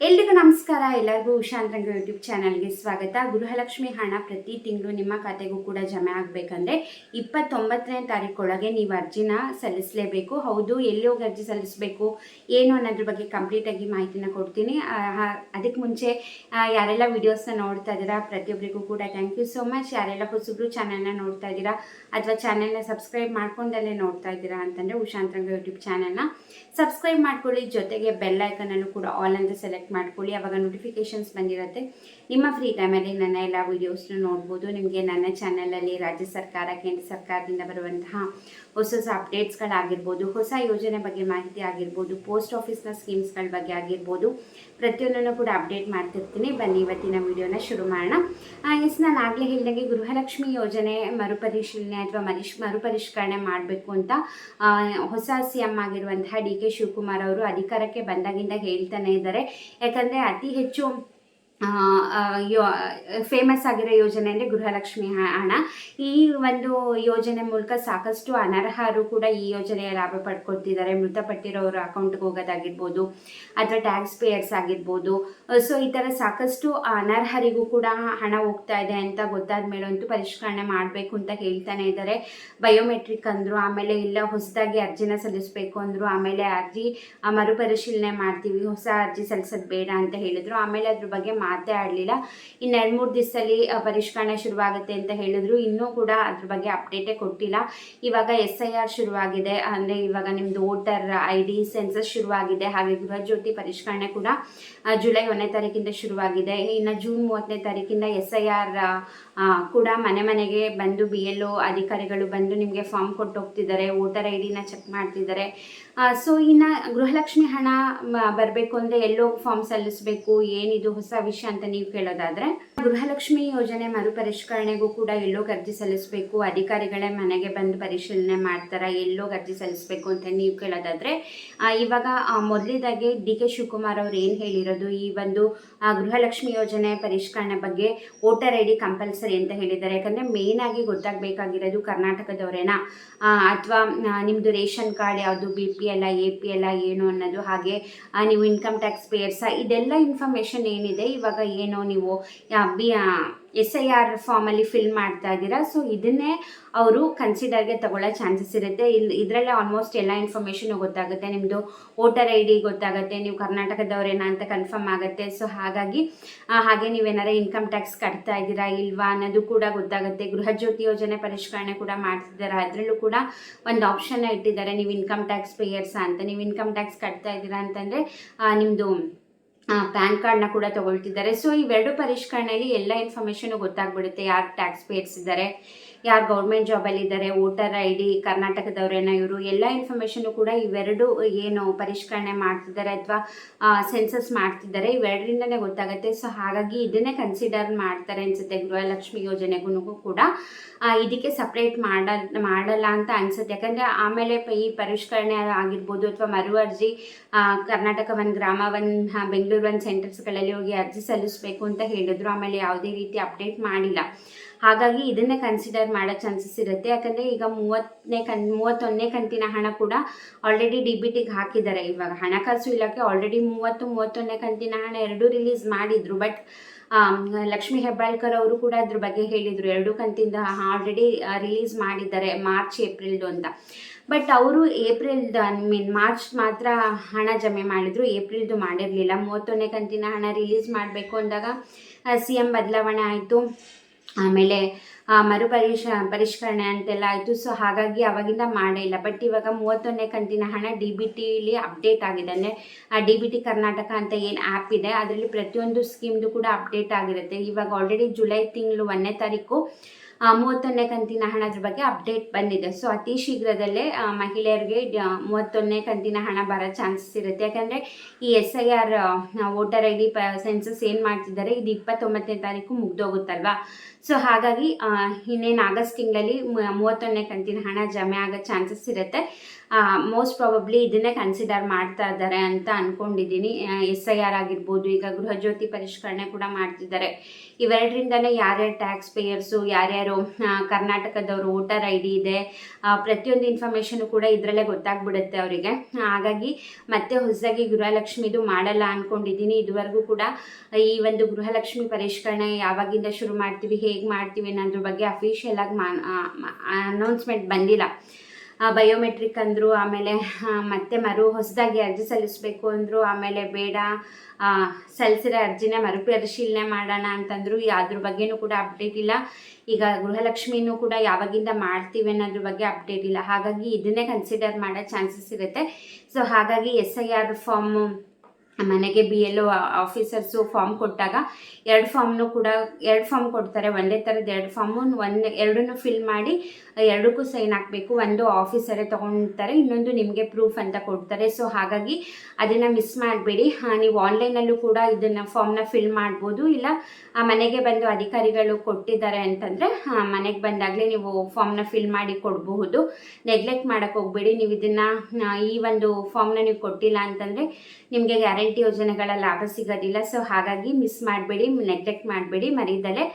ಎಲ್ರಿಗೂ ನಮಸ್ಕಾರ. ಎಲ್ಲರಿಗೂ ಉಷಾಂತರಂಗ ಯೂಟ್ಯೂಬ್ ಚಾನಲ್ಗೆ ಸ್ವಾಗತ. ಗೃಹಲಕ್ಷ್ಮಿ ಹಣ ಪ್ರತಿ ತಿಂಗಳು ನಿಮ್ಮ ಖಾತೆಗೂ ಕೂಡ ಜಮೆ ಆಗಬೇಕಂದ್ರೆ 29ನೇ ತಾರೀಕೊಳಗೆ ನೀವು ಅರ್ಜಿನ ಸಲ್ಲಿಸಲೇಬೇಕು. ಹೌದು, ಎಲ್ಲಿ ಹೋಗಿ ಅರ್ಜಿ ಸಲ್ಲಿಸಬೇಕು ಏನು ಅನ್ನೋದ್ರ ಬಗ್ಗೆ ಕಂಪ್ಲೀಟಾಗಿ ಮಾಹಿತಿನ ಕೊಡ್ತೀನಿ. ಅದಕ್ಕೆ ಮುಂಚೆ ಯಾರೆಲ್ಲ ವಿಡಿಯೋಸ್ನ ನೋಡ್ತಾ ಇದ್ದೀರಾ ಪ್ರತಿಯೊಬ್ಬರಿಗೂ ಕೂಡ ಥ್ಯಾಂಕ್ ಯು ಸೋ ಮಚ್. ಯಾರೆಲ್ಲ ಹೊಸಬ್ರು ಚಾನಲ್ನ ನೋಡ್ತಾ ಇದ್ದೀರಾ ಅಥವಾ ಚಾನಲ್ನ ಸಬ್ಸ್ಕ್ರೈಬ್ ಮಾಡ್ಕೊಂಡಲ್ಲೇ ನೋಡ್ತಾ ಇದ್ದೀರಾ ಅಂತಂದರೆ ಉಷಾಂತರಂಗ ಯೂಟ್ಯೂಬ್ ಚಾನಲ್ನ ಸಬ್ಸ್ಕ್ರೈಬ್ ಮಾಡ್ಕೊಳ್ಳಿ. ಜೊತೆಗೆ ಬೆಲ್ ಐಕನನ್ನು ಕೂಡ ಆಲ್ ಅಂತ ಸೆಲೆಕ್ಟ್ ಮಾಡ್ಕೊಳ್ಳಿ. ಆವಾಗ ನೋಟಿಫಿಕೇಶನ್ಸ್ ಬಂದಿರುತ್ತೆ. ನಿಮ್ಮ ಫ್ರೀ ಟೈಮಲ್ಲಿ ನನ್ನ ಎಲ್ಲ ವೀಡಿಯೋಸ್ನ ನೋಡ್ಬೋದು. ನಿಮಗೆ ನನ್ನ ಚಾನಲಲ್ಲಿ ರಾಜ್ಯ ಸರ್ಕಾರ, ಕೇಂದ್ರ ಸರ್ಕಾರದಿಂದ ಬರುವಂತಹ ಹೊಸ ಅಪ್ಡೇಟ್ಸ್ಗಳಾಗಿರ್ಬೋದು, ಹೊಸ ಯೋಜನೆ ಬಗ್ಗೆ ಮಾಹಿತಿ ಆಗಿರ್ಬೋದು, ಪೋಸ್ಟ್ ಆಫೀಸ್ನ ಸ್ಕೀಮ್ಸ್ಗಳ ಬಗ್ಗೆ ಆಗಿರ್ಬೋದು, ಪ್ರತಿಯೊಂದನ್ನು ಕೂಡ ಅಪ್ಡೇಟ್ ಮಾಡ್ತಿರ್ತೀನಿ. ಬನ್ನಿ ಇವತ್ತಿನ ವಿಡಿಯೋನ ಶುರು ಮಾಡೋಣ. ನಾನು ಆಗಲೇ ಹೇಳಿದಂಗೆ ಗೃಹಲಕ್ಷ್ಮಿ ಯೋಜನೆ ಮರುಪರಿಶೀಲನೆ ಅಥವಾ ಮರುಪರಿಷ್ಕರಣೆ ಮಾಡಬೇಕು ಅಂತ ಹೊಸ CM ಆಗಿರುವಂತಹ DK ಶಿವಕುಮಾರ್ ಅವರು ಅಧಿಕಾರಕ್ಕೆ ಬಂದಾಗಿಂದ ಹೇಳ್ತಾನೆ ಇದ್ದಾರೆ. ಯಾಕಂದರೆ ಅತಿ ಹೆಚ್ಚು ಫೇಮಸ್ ಆಗಿರೋ ಯೋಜನೆ ಅಂದರೆ ಗೃಹಲಕ್ಷ್ಮಿ ಹಣ. ಈ ಒಂದು ಯೋಜನೆ ಮೂಲಕ ಸಾಕಷ್ಟು ಅನರ್ಹರು ಕೂಡ ಈ ಯೋಜನೆಯ ಲಾಭ ಪಡ್ಕೊಳ್ತಿದ್ದಾರೆ. ಮೃತಪಟ್ಟಿರೋರ ಅಕೌಂಟ್ಗೆ ಹೋಗೋದಾಗಿರ್ಬೋದು ಅಥವಾ ಟ್ಯಾಕ್ಸ್ ಪೇಯರ್ಸ್ ಆಗಿರ್ಬೋದು. ಸೊ ಈ ಥರ ಸಾಕಷ್ಟು ಅನರ್ಹರಿಗೂ ಕೂಡ ಹಣ ಹೋಗ್ತಾ ಇದೆ ಅಂತ ಗೊತ್ತಾದ ಮೇಲಂತೂ ಪರಿಷ್ಕರಣೆ ಮಾಡಬೇಕು ಅಂತ ಹೇಳ್ತಾನೆ ಇದ್ದಾರೆ. ಬಯೋಮೆಟ್ರಿಕ್ ಅಂದರು, ಆಮೇಲೆ ಇಲ್ಲ ಹೊಸದಾಗಿ ಅರ್ಜಿನ ಸಲ್ಲಿಸಬೇಕು ಅಂದರು, ಆಮೇಲೆ ಅರ್ಜಿ ಮರುಪರಿಶೀಲನೆ ಮಾಡ್ತೀವಿ, ಹೊಸ ಅರ್ಜಿ ಸಲ್ಲಿಸೋದು ಬೇಡ ಅಂತ ಹೇಳಿದ್ರು. ಆಮೇಲೆ ಅದ್ರ ಬಗ್ಗೆ ಮಾತೇ ಆಡಲಿಲ್ಲ. ಇನ್ನು 2-3 ದಿವಸದಲ್ಲಿ ಪರಿಷ್ಕರಣೆ ಶುರುವಾಗುತ್ತೆ ಅಂತ ಹೇಳಿದ್ರು. ಇನ್ನೂ ಕೂಡ ಅದ್ರ ಬಗ್ಗೆ ಅಪ್ಡೇಟೇ ಕೊಟ್ಟಿಲ್ಲ. ಇವಾಗ SIR ಶುರುವಾಗಿದೆ, ಅಂದರೆ ಇವಾಗ ನಿಮ್ಮದು ವೋಟರ್ ID ಸೆನ್ಸಸ್ ಶುರುವಾಗಿದೆ. ಹಾಗೆ ಗೃಹ ಜ್ಯೋತಿ ಪರಿಷ್ಕರಣೆ ಕೂಡ ಜುಲೈ 1ನೇ ತಾರೀಕಿಂದ ಶುರುವಾಗಿದೆ. ಇನ್ನು ಜೂನ್ 30ನೇ ತಾರೀಕಿಂದ SIR ಕೂಡ ಮನೆ ಮನೆಗೆ ಬಂದು BLO ಅಧಿಕಾರಿಗಳು ಬಂದು ನಿಮಗೆ ಫಾರ್ಮ್ ಕೊಟ್ಟು ಹೋಗ್ತಿದ್ದಾರೆ, ವೋಟರ್ IDನ ಚೆಕ್ ಮಾಡ್ತಿದ್ದಾರೆ. ಸೊ ಇನ್ನು ಗೃಹಲಕ್ಷ್ಮಿ ಹಣ ಬರಬೇಕು ಅಂದರೆ ಎಲ್ಲೋಗಿ ಫಾರ್ಮ್ ಸಲ್ಲಿಸಬೇಕು, ಏನಿದು ಹೊಸ ವಿಷಯ ಅಂತ ನೀವು ಕೇಳೋದಾದರೆ, ಗೃಹಲಕ್ಷ್ಮಿ ಯೋಜನೆ ಮರುಪರಿಷ್ಕರಣೆಗೂ ಕೂಡ ಎಲ್ಲೋಗಿ ಅರ್ಜಿ ಸಲ್ಲಿಸಬೇಕು, ಅಧಿಕಾರಿಗಳೇ ಮನೆಗೆ ಬಂದು ಪರಿಶೀಲನೆ ಮಾಡ್ತಾರೆ, ಎಲ್ಲೋಗಿ ಅರ್ಜಿ ಸಲ್ಲಿಸಬೇಕು ಅಂತ ನೀವು ಕೇಳೋದಾದರೆ, ಇವಾಗ ಮೊದಲೇದಾಗಿ DK ಶಿವಕುಮಾರ್ ಅವರು ಏನು ಹೇಳಿರೋದು, ಈ ಒಂದು ಗೃಹಲಕ್ಷ್ಮಿ ಯೋಜನೆ ಪರಿಷ್ಕರಣೆ ಬಗ್ಗೆ ವೋಟರ್ ID ಕಂಪಲ್ಸರಿ ಅಂತ ಹೇಳಿದ್ದಾರೆ. ಯಾಕಂದರೆ ಮೇನ್ ಆಗಿ ಗೊತ್ತಾಗಬೇಕಾಗಿರೋದು ಕರ್ನಾಟಕದವರೇನಾ ಅಥವಾ ನಿಮ್ಮದು ರೇಷನ್ ಕಾರ್ಡ್ ಯಾವುದು, BPL APL ಏನು ಅನ್ನೋದು, ಹಾಗೆ ನೀವು ಇನ್ಕಮ್ ಟ್ಯಾಕ್ಸ್ ಪೇಯರ್ಸ, ಇದೆಲ್ಲ ಇನ್ಫಾರ್ಮೇಷನ್ ಏನಿದೆ ಇವಾಗ ಏನು ನೀವು SIR ಫಾರ್ಮಲ್ಲಿ ಫಿಲ್ ಮಾಡ್ತಾ ಇದ್ದೀರಾ. ಸೊ ಇದನ್ನೇ ಅವರು ಕನ್ಸಿಡರ್ಗೆ ತಗೊಳ್ಳೋ ಚಾನ್ಸಸ್ ಇರುತ್ತೆ. ಇದರಲ್ಲೇ ಆಲ್ಮೋಸ್ಟ್ ಎಲ್ಲ ಇನ್ಫಾರ್ಮೇಷನು ಗೊತ್ತಾಗುತ್ತೆ. ನಿಮ್ಮದು ವೋಟರ್ ID ಗೊತ್ತಾಗುತ್ತೆ, ನೀವು ಕರ್ನಾಟಕದವರೇನಾ ಅಂತ ಕನ್ಫರ್ಮ್ ಆಗುತ್ತೆ. ಸೊ ಹಾಗಾಗಿ ಹಾಗೆ ನೀವೇನಾರು ಇನ್ಕಮ್ ಟ್ಯಾಕ್ಸ್ ಕಟ್ತಾ ಇದ್ದೀರಾ ಇಲ್ವಾ ಅನ್ನೋದು ಕೂಡ ಗೊತ್ತಾಗುತ್ತೆ. ಗೃಹ ಜ್ಯೋತಿ ಯೋಜನೆ ಪರಿಷ್ಕರಣೆ ಕೂಡ ಮಾಡ್ತಿದ್ದಾರೆ, ಅದರಲ್ಲೂ ಕೂಡ ಒಂದು ಆಪ್ಷನ್ನ ಇಟ್ಟಿದ್ದಾರೆ, ನೀವು ಇನ್ಕಮ್ ಟ್ಯಾಕ್ಸ್ ಪೇಯರ್ಸ ಅಂತ. ನೀವು ಇನ್ಕಮ್ ಟ್ಯಾಕ್ಸ್ ಕಟ್ತಾ ಇದ್ದೀರಾ ಅಂತಂದರೆ ನಿಮ್ಮದು ಪ್ಯಾನ್ ಕಾರ್ಡ್ನ ಕೂಡ ತೊಗೊಳ್ತಿದ್ದಾರೆ. ಸೊ ಇವೆರಡು ಪರಿಷ್ಕರಣೆಯಲ್ಲಿ ಎಲ್ಲ ಇನ್ಫಾರ್ಮೇಷನು ಗೊತ್ತಾಗ್ಬಿಡುತ್ತೆ. ಯಾರು ಟ್ಯಾಕ್ಸ್ ಪೇಯರ್ಸ್ ಇದ್ದಾರೆ, ಯಾರು ಗೌರ್ಮೆಂಟ್ ಜಾಬಲ್ಲಿದ್ದಾರೆ, ವೋಟರ್ ID ಕರ್ನಾಟಕದವರೇನೋ ಇವರು, ಎಲ್ಲ ಇನ್ಫಾರ್ಮೇಷನು ಕೂಡ ಇವೆರಡು ಏನು ಪರಿಷ್ಕರಣೆ ಮಾಡ್ತಿದ್ದಾರೆ ಅಥವಾ ಸೆನ್ಸಸ್ ಮಾಡ್ತಿದ್ದಾರೆ ಇವೆರಡರಿಂದನೇ ಗೊತ್ತಾಗುತ್ತೆ. ಸೊ ಹಾಗಾಗಿ ಇದನ್ನೇ ಕನ್ಸಿಡರ್ ಮಾಡ್ತಾರೆ ಅನಿಸುತ್ತೆ ಗೃಹಲಕ್ಷ್ಮಿ ಯೋಜನೆಗೂ ಕೂಡ. ಇದಕ್ಕೆ ಸಪ್ರೇಟ್ ಮಾಡಲ್ಲ ಅಂತ ಅನಿಸುತ್ತೆ. ಯಾಕಂದರೆ ಆಮೇಲೆ ಈ ಪರಿಷ್ಕರಣೆ ಆಗಿರ್ಬೋದು ಅಥವಾ ಮರು ಅರ್ಜಿ ಕರ್ನಾಟಕ 1 ಗ್ರಾಮ 1 ಬೆಂಗಳೂರು 1 ಸೆಂಟರ್ಸ್ಗಳಲ್ಲಿ ಹೋಗಿ ಅರ್ಜಿ ಸಲ್ಲಿಸಬೇಕು ಅಂತ ಹೇಳಿದ್ರು. ಆಮೇಲೆ ಯಾವುದೇ ರೀತಿ ಅಪ್ಡೇಟ್ ಮಾಡಿಲ್ಲ. ಹಾಗಾಗಿ ಇದನ್ನೇ ಕನ್ಸಿಡರ್ ಮಾಡೋ ಚಾನ್ಸಸ್ ಇರುತ್ತೆ. ಯಾಕಂದರೆ ಈಗ 31ನೇ ಕಂತಿನ ಹಣ ಕೂಡ ಆಲ್ರೆಡಿ DBTಗೆ ಹಾಕಿದ್ದಾರೆ. ಇವಾಗ ಹಣಕಾಸು ಇಲಾಖೆ ಆಲ್ರೆಡಿ 31ನೇ ಕಂತಿನ ಹಣ ಎರಡೂ ರಿಲೀಸ್ ಮಾಡಿದ್ರು. ಬಟ್ ಲಕ್ಷ್ಮೀ ಹೆಬ್ಬಾಳ್ಕರ್ ಅವರು ಕೂಡ ಅದ್ರ ಬಗ್ಗೆ ಹೇಳಿದರು, 2 ಕಂತಿಂದ ಆಲ್ರೆಡಿ ರಿಲೀಸ್ ಮಾಡಿದ್ದಾರೆ ಮಾರ್ಚ್ ಏಪ್ರಿಲ್ದು ಅಂತ. ಬಟ್ ಅವರು ಮಾರ್ಚ್ ಮಾತ್ರ ಹಣ ಜಮೆ ಮಾಡಿದ್ರು, ಏಪ್ರಿಲ್ದು ಮಾಡಿರಲಿಲ್ಲ. 31ನೇ ಕಂತಿನ ಹಣ ರಿಲೀಸ್ ಮಾಡಬೇಕು ಅಂದಾಗ CM ಬದಲಾವಣೆ ಆಯಿತು, ಆಮೇಲೆ ಪರಿಷ್ಕರಣೆ ಅಂತೆಲ್ಲ ಆಯಿತು. ಸೊ ಹಾಗಾಗಿ ಅವಾಗಿಂದ ಮಾಡೇ ಇಲ್ಲ. ಬಟ್ ಇವಾಗ 31ನೇ ಕಂತಿನ ಹಣ DBTಲಿ ಅಪ್ಡೇಟ್ ಆಗಿದೆ. ಅಂದರೆ DBT ಕರ್ನಾಟಕ ಅಂತ ಏನು ಆ್ಯಪ್ ಇದೆ ಅದರಲ್ಲಿ ಪ್ರತಿಯೊಂದು ಸ್ಕೀಮ್ದು ಕೂಡ ಅಪ್ಡೇಟ್ ಆಗಿರುತ್ತೆ. ಇವಾಗ ಆಲ್ರೆಡಿ ಜುಲೈ ತಿಂಗಳು 1ನೇ ತಾರೀಕು 31ನೇ ಕಂತಿನ ಹಣದ ಬಗ್ಗೆ ಅಪ್ಡೇಟ್ ಬಂದಿದೆ. ಸೊ ಅತಿ ಶೀಘ್ರದಲ್ಲೇ ಮಹಿಳೆಯರಿಗೆ 31ನೇ ಕಂತಿನ ಹಣ ಬರೋ ಚಾನ್ಸಸ್ ಇರುತ್ತೆ. ಯಾಕಂದರೆ ಈ SIR ವೋಟರ್ ID ಸೆನ್ಸಸ್ ಏನು ಮಾಡ್ತಿದ್ದಾರೆ ಇದು 29ನೇ ತಾರೀಕು ಮುಗ್ದೋಗುತ್ತಲ್ವಾ. ಸೊ ಹಾಗಾಗಿ ಇನ್ನೇನು ಆಗಸ್ಟ್ ತಿಂಗಳಲ್ಲಿ 31ನೇ ಕಂತಿನ ಹಣ ಜಮೆ ಆಗೋ ಚಾನ್ಸಸ್ ಇರುತ್ತೆ. ಮೋಸ್ಟ್ ಪ್ರಾಬಬ್ಲಿ ಇದನ್ನೇ ಕನ್ಸಿಡರ್ ಮಾಡ್ತಾ ಇದ್ದಾರೆ ಅಂತ ಅಂದ್ಕೊಂಡಿದ್ದೀನಿ. SIR ಆಗಿರ್ಬೋದು, ಈಗ ಗೃಹಜ್ಯೋತಿ ಪರಿಷ್ಕರಣೆ ಕೂಡ ಮಾಡ್ತಿದ್ದಾರೆ. ಇವೆರಡರಿಂದನೇ ಯಾರ್ಯಾರು ಟ್ಯಾಕ್ಸ್ ಪೇಯರ್ಸು, ಯಾರ್ಯಾರು ಕರ್ನಾಟಕದವರು ವೋಟರ್ ID ಇದೆ, ಪ್ರತಿಯೊಂದು ಇನ್ಫಾರ್ಮೇಷನು ಕೂಡ ಇದರಲ್ಲೇ ಗೊತ್ತಾಗ್ಬಿಡುತ್ತೆ ಅವರಿಗೆ. ಹಾಗಾಗಿ ಮತ್ತೆ ಹೊಸದಾಗಿ ಗೃಹಲಕ್ಷ್ಮಿದು ಮಾಡಲ್ಲ ಅಂದ್ಕೊಂಡಿದ್ದೀನಿ. ಇದುವರೆಗೂ ಕೂಡ ಈ ಒಂದು ಗೃಹಲಕ್ಷ್ಮಿ ಪರಿಷ್ಕರಣೆ ಯಾವಾಗಿಂದ ಶುರು ಮಾಡ್ತೀವಿ, ಹೇಗೆ ಮಾಡ್ತೀವಿ ಅನ್ನೋದ್ರ ಬಗ್ಗೆ ಅಫಿಷಿಯಲ್ ಆಗಿ ಅನೌನ್ಸ್ಮೆಂಟ್ ಬಂದಿಲ್ಲ. ಬಯೋಮೆಟ್ರಿಕ್ ಅಂದರು, ಆಮೇಲೆ ಮತ್ತೆ ಹೊಸದಾಗಿ ಅರ್ಜಿ ಸಲ್ಲಿಸಬೇಕು ಅಂದರು, ಆಮೇಲೆ ಬೇಡ ಸಲ್ಲಿಸಿರೋ ಅರ್ಜಿನ ಮರುಪರಿಶೀಲನೆ ಮಾಡೋಣ ಅಂತಂದರು. ಅದ್ರ ಬಗ್ಗೆನೂ ಕೂಡ ಅಪ್ಡೇಟ್ ಇಲ್ಲ. ಈಗ ಗೃಹಲಕ್ಷ್ಮಿನೂ ಕೂಡ ಯಾವಾಗಿಂದ ಮಾಡ್ತೀವಿ ಅನ್ನೋದ್ರ ಬಗ್ಗೆ ಅಪ್ಡೇಟ್ ಇಲ್ಲ. ಹಾಗಾಗಿ ಇದನ್ನೇ ಕನ್ಸಿಡರ್ ಮಾಡೋ ಚಾನ್ಸಸ್ ಇರುತ್ತೆ. ಸೊ ಹಾಗಾಗಿ SIR ಫಾರ್ಮು ಮನೆಗೆ BLO ಆಫೀಸರ್ಸು ಫಾರ್ಮ್ ಕೊಟ್ಟಾಗ ಎರಡು ಫಾರ್ಮ್ ಕೊಡ್ತಾರೆ. ಒಂದೇ ಥರದ 2 ಫಾರ್ಮು ಎರಡನ್ನೂ ಫಿಲ್ ಮಾಡಿ ಎರಡಕ್ಕೂ ಸೈನ್ ಹಾಕಬೇಕು. ಒಂದು ಆಫೀಸರೇ ತೊಗೊಳ್ತಾರೆ, ಇನ್ನೊಂದು ನಿಮಗೆ ಪ್ರೂಫ್ ಅಂತ ಕೊಡ್ತಾರೆ. ಸೊ ಹಾಗಾಗಿ ಅದನ್ನು ಮಿಸ್ ಮಾಡಬೇಡಿ. ನೀವು ಆನ್ಲೈನಲ್ಲೂ ಕೂಡ ಇದನ್ನು ಫಾರ್ಮ್ನ ಫಿಲ್ ಮಾಡ್ಬೋದು, ಇಲ್ಲ ಮನೆಗೆ ಬಂದು ಅಧಿಕಾರಿಗಳು ಕೊಟ್ಟಿದ್ದಾರೆ ಅಂತಂದರೆ ಮನೆಗೆ ಬಂದಾಗಲೇ ನೀವು ಫಾರ್ಮ್ನ ಫಿಲ್ ಮಾಡಿ ಕೊಡಬಹುದು. ನೆಗ್ಲೆಕ್ಟ್ ಮಾಡೋಕ್ಕೆ ಹೋಗಬೇಡಿ. ನೀವು ಇದನ್ನು ಈ ಒಂದು ಫಾರ್ಮ್ನ ನೀವು ಕೊಟ್ಟಿಲ್ಲ ಅಂತಂದರೆ ನಿಮಗೆ ಗ್ಯಾರಂಟಿ ಯೋಜನೆಗಳ ಲಾಭ ಸಿಗೋದಿಲ್ಲ. ಸೊ ಹಾಗಾಗಿ ಮಿಸ್ ಮಾಡಬೇಡಿ, ನೆಗ್ಲೆಕ್ಟ್ ಮಾಡಬೇಡಿ. ಮರೀದಲ್ಲೇ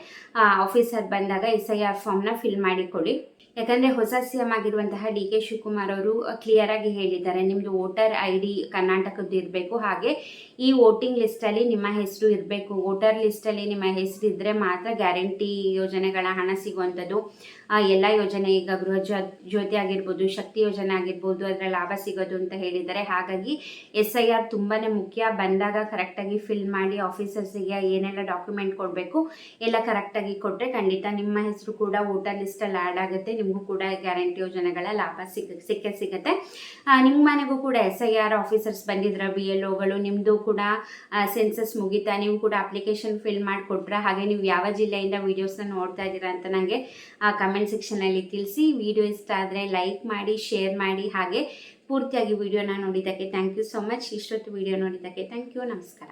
ಆಫೀಸರ್ ಬಂದಾಗ SIR ಫಾರ್ಮ್ನ ಫಿಲ್ ಮಾಡಿ ಕೊಡಿ. ಯಾಕಂದರೆ ಹೊಸ CM ಆಗಿರುವಂತಹ DK ಶಿವಕುಮಾರ್ ಅವರು ಕ್ಲಿಯರಾಗಿ ಹೇಳಿದ್ದಾರೆ, ನಿಮ್ಮದು ವೋಟರ್ ID ಕರ್ನಾಟಕದ್ದು ಇರಬೇಕು, ಹಾಗೆ ಈ ವೋಟಿಂಗ್ ಲಿಸ್ಟಲ್ಲಿ ನಿಮ್ಮ ಹೆಸರು ಇರಬೇಕು. ವೋಟರ್ ಲಿಸ್ಟಲ್ಲಿ ನಿಮ್ಮ ಹೆಸರು ಇದ್ದರೆ ಮಾತ್ರ ಗ್ಯಾರಂಟಿ ಯೋಜನೆಗಳ ಹಣ ಸಿಗುವಂಥದ್ದು. ಎಲ್ಲ ಯೋಜನೆ, ಈಗ ಜ್ಯೋತಿ ಆಗಿರ್ಬೋದು, ಶಕ್ತಿ ಯೋಜನೆ ಆಗಿರ್ಬೋದು, ಅದರ ಲಾಭ ಸಿಗೋದು ಅಂತ ಹೇಳಿದ್ದಾರೆ. ಹಾಗಾಗಿ SIR ತುಂಬಾ ಮುಖ್ಯ. ಬಂದಾಗ ಕರೆಕ್ಟಾಗಿ ಫಿಲ್ ಮಾಡಿ ಆಫೀಸರ್ಸಿಗೆ ಏನೆಲ್ಲ ಡಾಕ್ಯುಮೆಂಟ್ ಕೊಡಬೇಕು ಎಲ್ಲ ಕರೆಕ್ಟಾಗಿ ಕೊಟ್ಟರೆ ಖಂಡಿತ ನಿಮ್ಮ ಹೆಸರು ಕೂಡ ವೋಟರ್ ಲಿಸ್ಟಲ್ಲಿ ಆ್ಯಡ್ ಆಗುತ್ತೆ. ನಿಮಗೂ ಕೂಡ ಗ್ಯಾರಂಟಿ ಯೋಜನೆಗಳ ಲಾಭ ಸಿಗುತ್ತೆ. ನಿಮ್ಮ ಮನೆಗೂ ಕೂಡ SIR ಆಫೀಸರ್ಸ್ ಬಂದಿದ್ರ, BLOಗಳು, ನಿಮ್ಮದು ಕೂಡ ಸೆನ್ಸಸ್ ಮುಗಿತಾ, ನೀವು ಕೂಡ ಅಪ್ಲಿಕೇಶನ್ ಫಿಲ್ ಮಾಡಿಕೊಟ್ರೆ, ಹಾಗೆ ನೀವು ಯಾವ ಜಿಲ್ಲೆಯಿಂದ ವೀಡಿಯೋಸ್ನ ನೋಡ್ತಾ ಇದ್ದೀರಾ ಅಂತ ನನಗೆ ಕಮೆಂಟ್ ಸೆಕ್ಷನಲ್ಲಿ ತಿಳಿಸಿ. ವಿಡಿಯೋ ಇಷ್ಟ ಆದರೆ ಲೈಕ್ ಮಾಡಿ, ಶೇರ್ ಮಾಡಿ, ಹಾಗೆ ಪೂರ್ತಿಯಾಗಿ ವಿಡಿಯೋನ ನೋಡಿದ್ದಕ್ಕೆ ಥ್ಯಾಂಕ್ ಯು ಸೊ ಮಚ್. ಇಷ್ಟೊತ್ತು ವಿಡಿಯೋ ನೋಡಿದ್ದಕ್ಕೆ ಥ್ಯಾಂಕ್ ಯು. ನಮಸ್ಕಾರ.